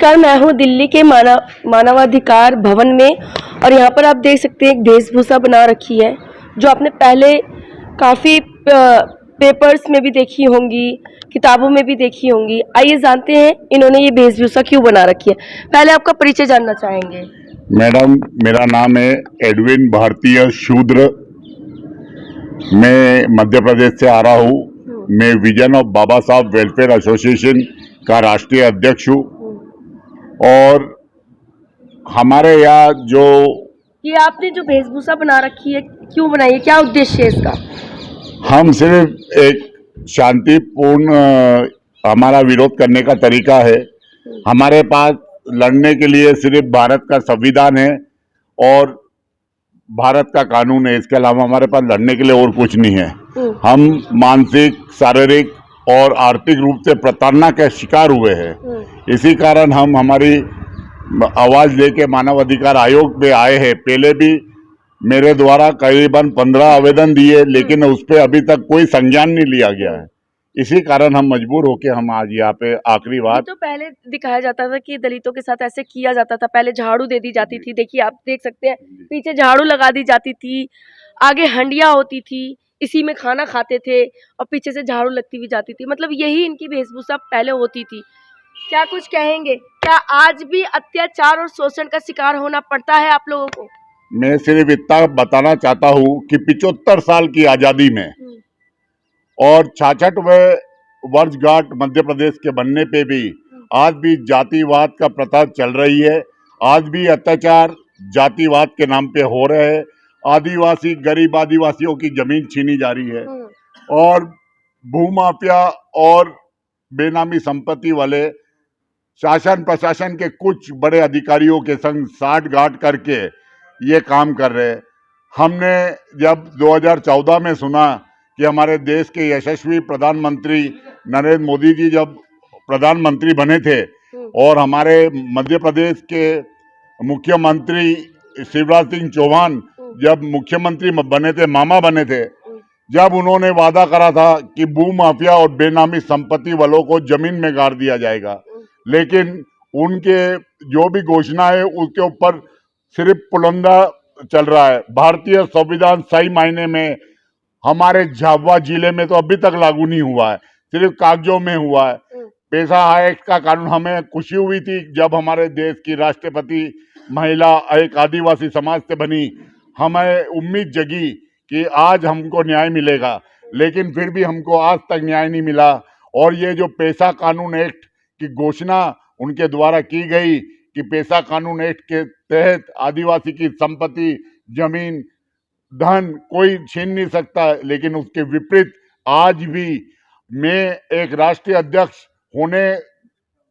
नमस्कार, मैं हूँ दिल्ली के मानवाधिकार भवन में और यहाँ पर आप देख सकते हैं एक वेशभूषा बना रखी है जो आपने पहले काफ़ी पेपर्स में भी देखी होंगी, किताबों में भी देखी होंगी। आइए जानते हैं इन्होंने ये वेशभूषा क्यों बना रखी है। पहले आपका परिचय जानना चाहेंगे। मैडम, मेरा नाम है एडविन भारतीय शूद्र। मैं मध्य प्रदेश से आ रहा हूँ। मैं विजन ऑफ बाबा साहब वेलफेयर एसोसिएशन का राष्ट्रीय अध्यक्ष हूँ। और हमारे यहाँ जो ये आपने जो वेशभूषा बना रखी है क्यों बनाई है, क्या उद्देश्य है इसका? हम सिर्फ एक शांतिपूर्ण हमारा विरोध करने का तरीका है। हमारे पास लड़ने के लिए सिर्फ भारत का संविधान है और भारत का कानून है। इसके अलावा हमारे पास लड़ने के लिए और कुछ नहीं है। हम मानसिक, शारीरिक और आर्थिक रूप से प्रताड़ना के शिकार हुए हैं। इसी कारण हम हमारी आवाज लेके मानव अधिकार आयोग में आए हैं। पहले भी मेरे द्वारा करीबन 15 आवेदन दिए, लेकिन उस पर अभी तक कोई संज्ञान नहीं लिया गया है। इसी कारण हम मजबूर होके हम आज यहाँ पे आखिरी बात। तो पहले दिखाया जाता था कि दलितों के साथ ऐसे किया जाता था, पहले झाड़ू दे दी जाती थी। देखिए आप देख सकते हैं पीछे झाड़ू लगा दी जाती थी, आगे हंडिया होती थी, इसी में खाना खाते थे और पीछे से झाड़ू लगती भी जाती थी। मतलब यही इनकी वेशभूषा पहले होती थी। क्या कुछ कहेंगे? क्या आज भी अत्याचार और शोषण का शिकार होना पड़ता है आप लोगों को? मैं सिर्फ इतना बताना चाहता हूँ कि 75 साल की आजादी में और 66वें वर्षगांठ मध्य प्रदेश के बनने पे भी आज भी जातिवाद का प्रथा चल रही है। आज भी अत्याचार जातिवाद के नाम पे हो रहे हैं। आदिवासी, गरीब आदिवासियों की जमीन छीनी जा रही है और भूमाफिया और बेनामी संपत्ति वाले शासन प्रशासन के कुछ बड़े अधिकारियों के संग साठ-गांठ करके ये काम कर रहे हैं। हमने जब 2014 में सुना कि हमारे देश के यशस्वी प्रधानमंत्री नरेंद्र मोदी जी जब प्रधानमंत्री बने थे और हमारे मध्य प्रदेश के मुख्यमंत्री शिवराज सिंह चौहान जब मुख्यमंत्री बने थे, मामा बने थे, जब उन्होंने वादा करा था कि भूमाफिया और बेनामी संपत्ति वालों को जमीन में गाड़ दिया जाएगा, लेकिन उनके जो भी घोषणा है उसके ऊपर सिर्फ पुलंदा चल रहा है। भारतीय संविधान सही मायने में हमारे झाबुआ जिले में तो अभी तक लागू नहीं हुआ है, सिर्फ कागजों में हुआ है। पैसा एक्ट का कानून, हमें खुशी हुई थी जब हमारे देश की राष्ट्रपति महिला एक आदिवासी समाज से बनी। हमें उम्मीद जगी कि आज हमको न्याय मिलेगा, लेकिन फिर भी हमको आज तक न्याय नहीं मिला। और ये जो पैसा कानून एक्ट की घोषणा उनके द्वारा की गई कि पैसा कानून एक्ट के तहत आदिवासी की संपत्ति, जमीन, धन कोई छीन नहीं सकता, लेकिन उसके विपरीत आज भी मैं एक राष्ट्रीय अध्यक्ष होने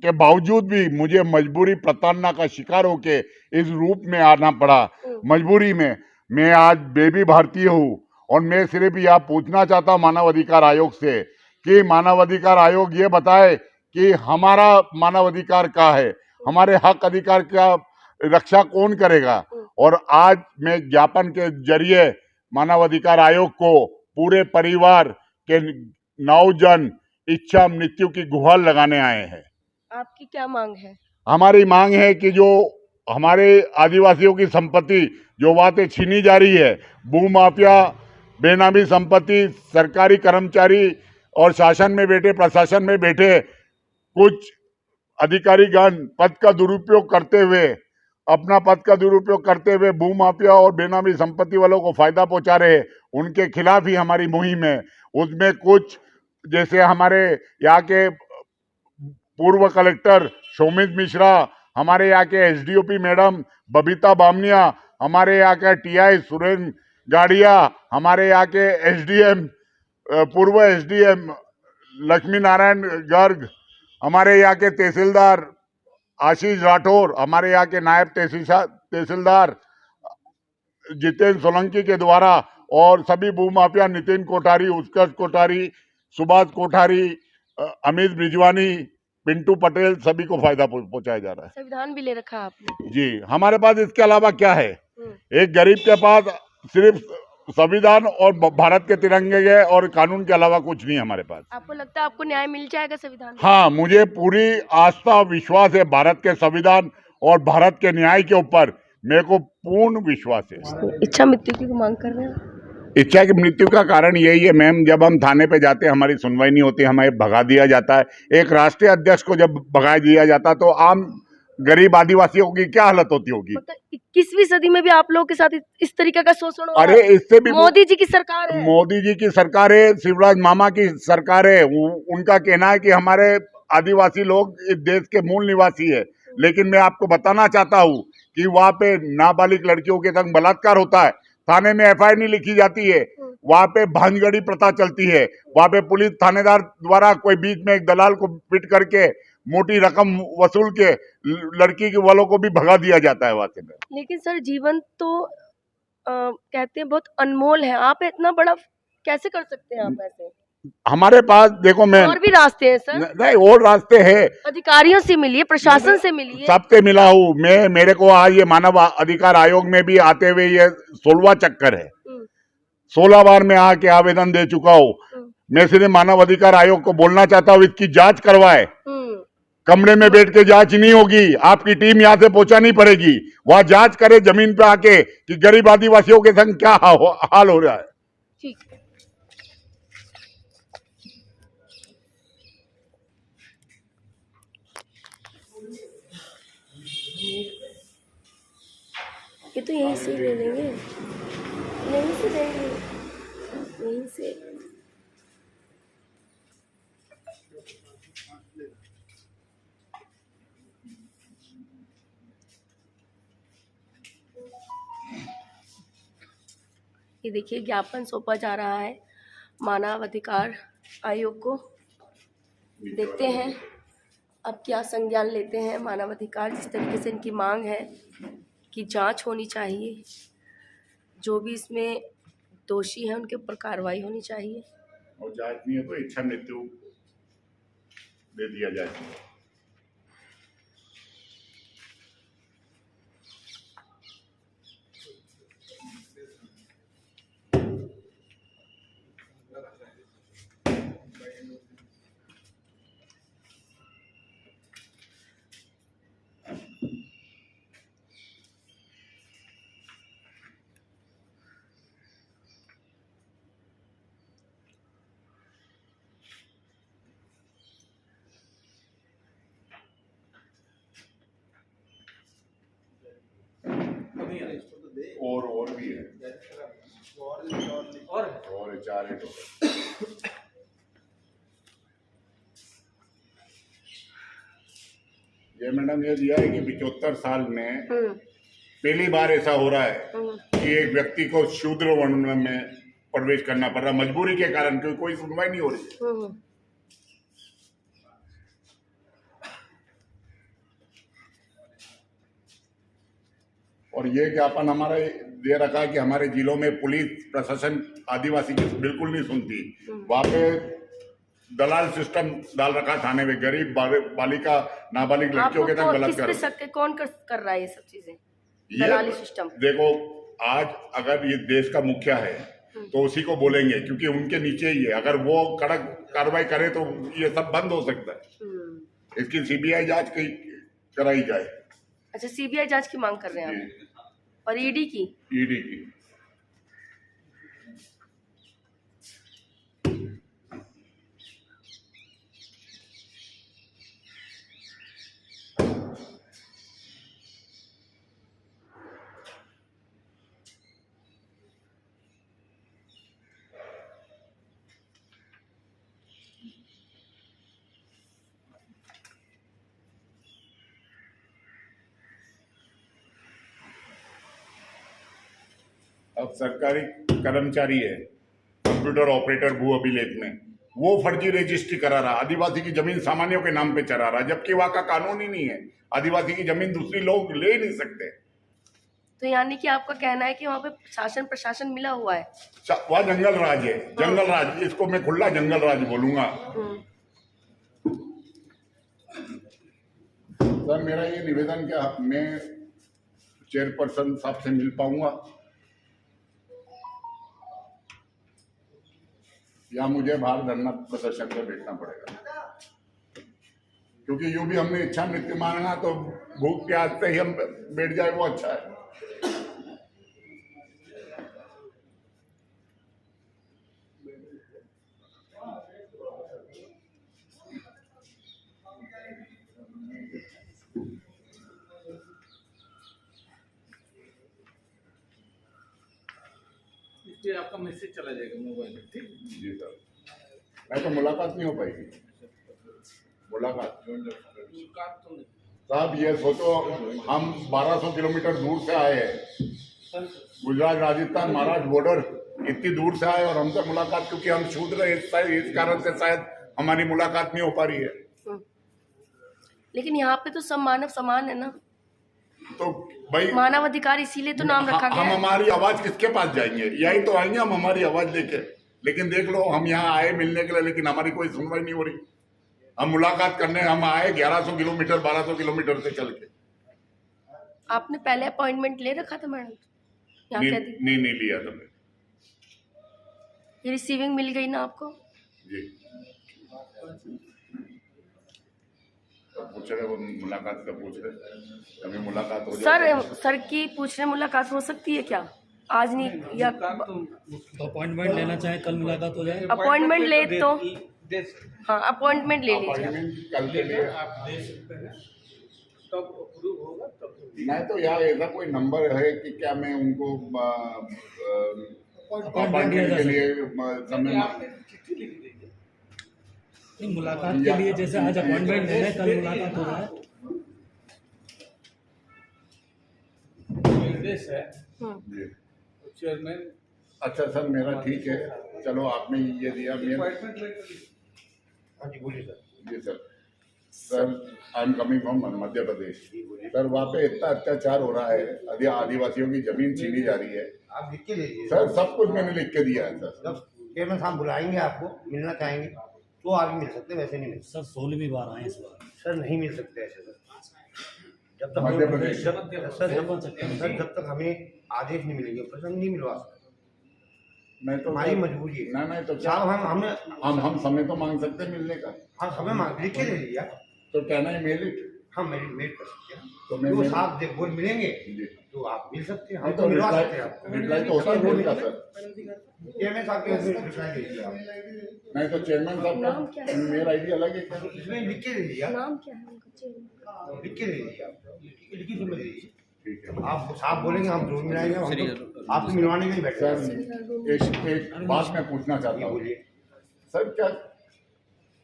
के बावजूद भी मुझे मजबूरी प्रताड़ना का शिकार होके इस रूप में आना पड़ा। मजबूरी में मैं आज बेबी भारतीय हूँ और मैं सिर्फ यह पूछना चाहता हूँ मानव अधिकार आयोग से कि मानव अधिकार आयोग ये बताए कि हमारा मानव अधिकार क्या है, हमारे हक अधिकार का रक्षा कौन करेगा। और आज मैं ज्ञापन के जरिए मानव अधिकार आयोग को पूरे परिवार के 9 जन इच्छा मृत्यु की गुहार लगाने आए हैं। आपकी क्या मांग है? हमारी मांग है कि जो हमारे आदिवासियों की संपत्ति जो बातें छीनी जा रही है, भूमाफिया, बेनामी संपत्ति, सरकारी कर्मचारी और शासन में बैठे, प्रशासन में बैठे कुछ अधिकारीगण पद का दुरुपयोग करते हुए, अपना पद का दुरुपयोग करते हुए भूमाफिया और बेनामी संपत्ति वालों को फायदा पहुंचा रहे, उनके खिलाफ ही हमारी मुहिम है। उसमें कुछ जैसे हमारे यहाँ के पूर्व कलेक्टर शोमित मिश्रा, हमारे यहाँ के एसडीओपी मैडम बबीता बामनिया, हमारे यहाँ के टीआई सुरेंद्र गाड़िया, हमारे यहाँ के एसडीएम पूर्व एसडीएम लक्ष्मी नारायण गर्ग, हमारे यहाँ के तहसीलदार आशीष राठौर, हमारे यहाँ के नायब तहसीलदार जितेंद्र सोलंकी के द्वारा और सभी भूमाफिया नितिन कोठारी, उत्कर्ष कोठारी, सुभाष कोठारी, अमित ब्रिजवानी, पिंटू पटेल, सभी को फायदा पहुंचाया जा रहा है। संविधान भी ले रखा आपने? जी, हमारे पास इसके अलावा क्या है? एक गरीब के पास सिर्फ संविधान और भारत के तिरंगे के और कानून के अलावा कुछ नहीं हमारे पास। आपको लगता है आपको न्याय मिल जाएगा संविधान में? हाँ, मुझे पूरी आस्था और विश्वास है भारत के संविधान और भारत के न्याय के ऊपर, मेरे को पूर्ण विश्वास है। इच्छा मृत्यु की मांग कर रहे हैं? इच्छा की मृत्यु का कारण यही है मैम, जब हम थाने पे जाते हैं हमारी सुनवाई नहीं होती, हमें भगा दिया जाता है। एक राष्ट्रीय अध्यक्ष को जब भगा दिया जाता तो आम गरीब आदिवासियों की क्या हालत होती होगी। मतलब 21वीं सदी में भी आप लोगों के साथ इस तरीके का शोषण हो रहा अरे है? इससे भी मोदी जी की सरकार है। मोदी जी की सरकार है, शिवराज मामा की सरकार है। उनका कहना है कि हमारे आदिवासी लोग इस देश के मूल निवासी है, लेकिन मैं आपको बताना चाहता हूँ कि वहाँ पे नाबालिग लड़कियों के संग बलात्कार होता है, थाने में एफआईआर नहीं लिखी जाती है, वहाँ पे भांजगड़ी प्रथा चलती है, वहाँ पे पुलिस थानेदार द्वारा कोई बीच में एक दलाल को पिट करके मोटी रकम वसूल के लड़की के वालों को भी भगा दिया जाता है वहाँ से। लेकिन सर जीवन तो कहते हैं बहुत अनमोल है, आप इतना बड़ा कैसे कर सकते हैं आप ऐसे? हमारे पास देखो मैं और भी रास्ते हैं सर। नहीं, और रास्ते हैं। अधिकारियों से मिलिए, प्रशासन से मिलिए। सबसे मिला हूँ मैं। मेरे को आज ये मानव अधिकार आयोग में भी आते हुए ये 16वां चक्कर है। 16 बार मैं आके आवेदन दे चुका हूँ। मैं सिर्फ मानव अधिकार आयोग को बोलना चाहता हूँ इसकी जांच करवाए। कमरे में बैठ के जांच नहीं होगी, आपकी टीम यहाँ से पहुंचानी पड़ेगी, वहां जांच करे जमीन पे आके कि गरीब आदिवासियों के संग क्या हाल हो रहा है। ठीक है। ये तो यहीं से ले लेंगे, यहीं से लेंगे, यहीं से। ये देखिए ज्ञापन सौंपा जा रहा है मानव अधिकार आयोग को। देखते हैं अब क्या संज्ञान लेते हैं मानव अधिकार। जिस तरीके से इनकी मांग है कि जांच होनी चाहिए, जो भी इसमें दोषी है उनके ऊपर कार्रवाई होनी चाहिए। और जांच नहीं है तो इच्छा मृत्यु दे दिया जाए। और भी है, और 4 है टोटल। ये मैडम ये दिया है कि 75 साल में पहली बार ऐसा हो रहा है कि एक व्यक्ति को शूद्र वर्ण में प्रवेश करना पड़ रहा है मजबूरी के कारण, क्योंकि कोई सुनवाई नहीं हो रही। और ये ज्ञापन हमारा दे रखा है कि हमारे जिलों में पुलिस प्रशासन आदिवासी की बिल्कुल नहीं सुनती। वहाँ पे दलाल सिस्टम डाल रखा थाने में, गरीब बालिका नाबालिग लड़कियों के साथ बलात्कार। कौन कर रहा है ये सब चीजें? दलाली सिस्टम। देखो आज अगर ये देश का मुखिया है तो उसी को बोलेंगे, क्योंकि उनके नीचे ही है। अगर वो कड़क कार्रवाई करे तो ये सब बंद हो सकता है। इसकी सीबीआई जांच कराई जाए। अच्छा, सीबीआई जांच की मांग कर रहे हैं आप? और ईडी की? ईडी की। अब सरकारी कर्मचारी है, कंप्यूटर ऑपरेटर भू अभिलेख में, वो फर्जी रजिस्ट्री करा रहा, आदिवासी की जमीन सामान्यों के नाम पे चला रहा, जबकि वहां का कानून ही नहीं है। आदिवासी की जमीन दूसरी लोग ले नहीं सकते। तो यानी कि आपका कहना है कि वहाँ पे शासन प्रशासन मिला हुआ है? वह जंगल राज है, जंगल राज, इसको मैं खुला जंगल राज बोलूंगा। सर मेरा ये निवेदन, क्या मैं चेयरपर्सन साहब से मिल पाऊंगा? या मुझे बाहर धरना प्रदर्शन पे बैठना पड़ेगा, क्योंकि यूं भी हमने इच्छा मृत्यु मांगना, तो भूख प्यास से ही हम बैठ जाए वो अच्छा है। इसलिए आपका मैसेज चला जाएगा मोबाइल में, ठीक। जी सर, नहीं तो मुलाकात नहीं हो पाएगी। मुलाकात तो नहीं। साहब ये सोचो, हम 1200 किलोमीटर दूर से आए हैं, गुजरात राजस्थान महाराष्ट्र बॉर्डर, इतनी दूर से आए और हमसे मुलाकात, क्योंकि हम शूद्र हैं, इस कारण से शायद हमारी मुलाकात नहीं हो पा रही है। लेकिन यहाँ पे तो सब मानव समान है ना, तो भाई मानव अधिकार इसीलिए तो नाम रखा गया हम है। हमारी आवाज किसके पास जाएंगे? यही तो आएंगे हम हमारी आवाज लेके। लेकिन देख लो, हम यहाँ आए मिलने के लिए, लेकिन हमारी कोई सुनवाई नहीं हो रही। हम मुलाकात करने हम आए 1100 किलोमीटर 1200 किलोमीटर से चल के। आपने पहले अपॉइंटमेंट ले रखा था मैडम? यहाँ नहीं, कह दी नहीं लिया था मैंने। ये रिसीविंग मिल गई ना आपको? जी, तो पूछ रहे वो मुलाकात का पूछ रहे, कभी मुलाकात हो जाए। सर की पूछ रहे मुलाकात हो सकती है क्या? आज नहीं या अपॉइंटमेंट लेना चाहे कल मुलाकात हो जाए। अपॉइंटमेंट ले तो दे सकते हैं। हाँ, अपॉइंटमेंट ले लीजिए। अपॉइंटमेंट कल के लिए आप दे सकते हैं, तब अप्रूव होगा तब। नहीं तो यार ऐसा कोई नंबर है कि क्या मैं उनको अपॉइंटमेंट के लिए समय आप चिट्ठी लिख दीजिए। नहीं, मुलाकात के लिए जैसे आज अपॉइंटमेंट ले रहे हैं, कल मुलाकात हो जाए। निर्देश है जी। चेयरमैन। अच्छा सर, मेरा ठीक है, चलो आपने ये दिया मेरा। Appointment letter. हाँ जी, बोलिए सर। जी sir, sir I am coming from Madhya Pradesh. Sir वहाँ पे इतना अत्याचार हो रहा है, आदिवासियों की जमीन छीनी जा रही है। आप लिख के दीजिए सर सब कुछ मैंने लिख के दिया है सर। जब चेयरमैन साहब बुलाएंगे आपको, मिलना चाहेंगे तो आप मिल सकते, वैसे नहीं मिल सकते। सर 16वीं बार आए इस बार। सर नहीं मिल सकते ऐसे सर, जब तक मध्य प्रदेश। जब तक हमें आदेश नहीं मिलेंगे ऊपर से हम नहीं मिलवा सकते। नहीं तो हमारी मजबूरी है। नहीं तो क्या साहब हम समय तो मांग सकते हैं मिलने का। हाँ समय मांग लिख के दे दीजिए आप। तो कहना है मेल इट। हम मेल कर सकते हैं, तो मैं तो मेल- साहब बोल मिलेंगे जी। तो आप मिल सकते हैं, नहीं हम तो तो मिलवा सकते हैं रिप्लाई तो होता है मेल का सर। चेयरमैन साहब के रिप्लाई दे दीजिए आप। नहीं तो चेयरमैन साहब नाम क्या का है? मेल आईडी अलग है क्या? इसमें लिख के दे दीजिए आप, नाम क्या है उनका? चेयरमैन लिख के दे दीजिए आप, लिखित में दे दीजिए। ठीक है आप साहब बोलेंगे हम जरूर मिलाएंगे, हम तो आपको मिलवाने के लिए बैठे हैं। सर। एक बात मैं पूछना चाहता ये हूँ बोलिए सर, क्या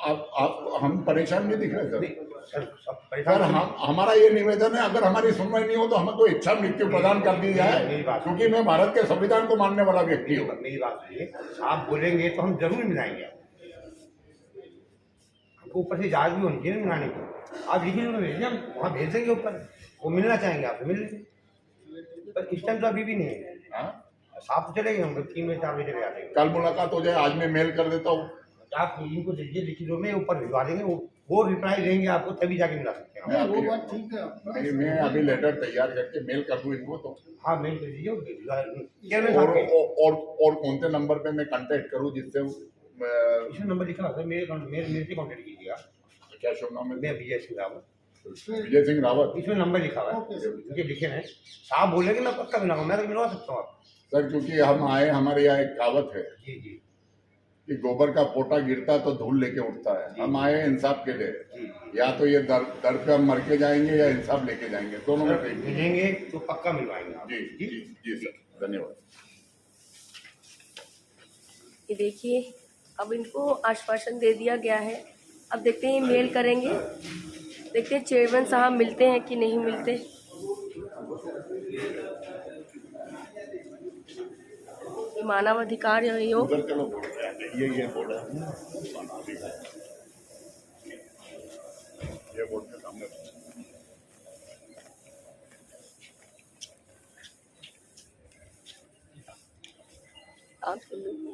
आप हम परेशान नहीं दिख रहे सर? सर, सब सर परेशान हम हमारा ये निवेदन है, अगर हमारी सुनवाई नहीं हो तो हमको इच्छा मृत्यु प्रदान कर दी जाए, मेरी बात- क्योंकि मैं भारत के संविधान को मानने वाला व्यक्ति हूँ। मेरी बात सुनिए, आप बोलेंगे तो हम जरूर मिलाएंगे आपको। हमको ऊपर से इजाज़त भी होनी चाहिए ना मिलाने की। आप लिखित में भेजिए, हम वहाँ भेज देंगे ऊपर, वो मिलना चाहेंगे आपसे मिल लेंगे। पर इस टाइम तो अभी भी नहीं है, हाँ? साफ तो चले गए हम 3 बजे 4 बजे चले आते हैं। कल मुलाकात हो जाए, आज मैं मेल कर देता हूँ। आप इनको दीजिए लिखित में, ऊपर भिजवा देंगे, वो रिप्लाई देंगे आपको, तभी जाके मिला सकते हैं। वो बात ठीक है, मैं अभी लेटर तैयार करके मेल कर दूँ इनको तो। हाँ मेल कर दीजिए, चेयरमैन और साहब के और कौन से नंबर पे मैं कांटेक्ट करूँ जिससे इसमें नंबर लिखा है, मेरे से कॉन्टेक्ट कीजिएगा। क्या शुभ नाम है? मैं विजय सिंह रावत, विजय सिंह रावत। इसमें नंबर लिखा हुआ है, ये लिखे हैं। साहब बोलेंगे मैं पक्का मिलाऊंगा, मैं तो मिलवा सकता हूँ आपको। सर क्योंकि हम आए, हमारे यहाँ एक कहावत है जी जी कि गोबर का पोटा गिरता तो धूल लेके उठता है। हम आए इंसाफ के लिए, जी या तो ये दर पे हम मर के जाएंगे या इंसाफ लेके जाएंगे, दोनों में सर, से एक। मिलेंगे तो पक्का मिलवाएंगे आप। जी जी जी सर, धन्यवाद। ये देखिए, अब इनको आश्वासन दे दिया गया है। अब देखते हैं ये मेल करेंगे, देखते हैं चेयरमैन साहब मिलते हैं कि नहीं मिलते। ये मानव अधिकार आयोग उधर चलो बोल रहे हैं, ये बोल रहे हैं, ये बोल के सामने। आप सुन लो।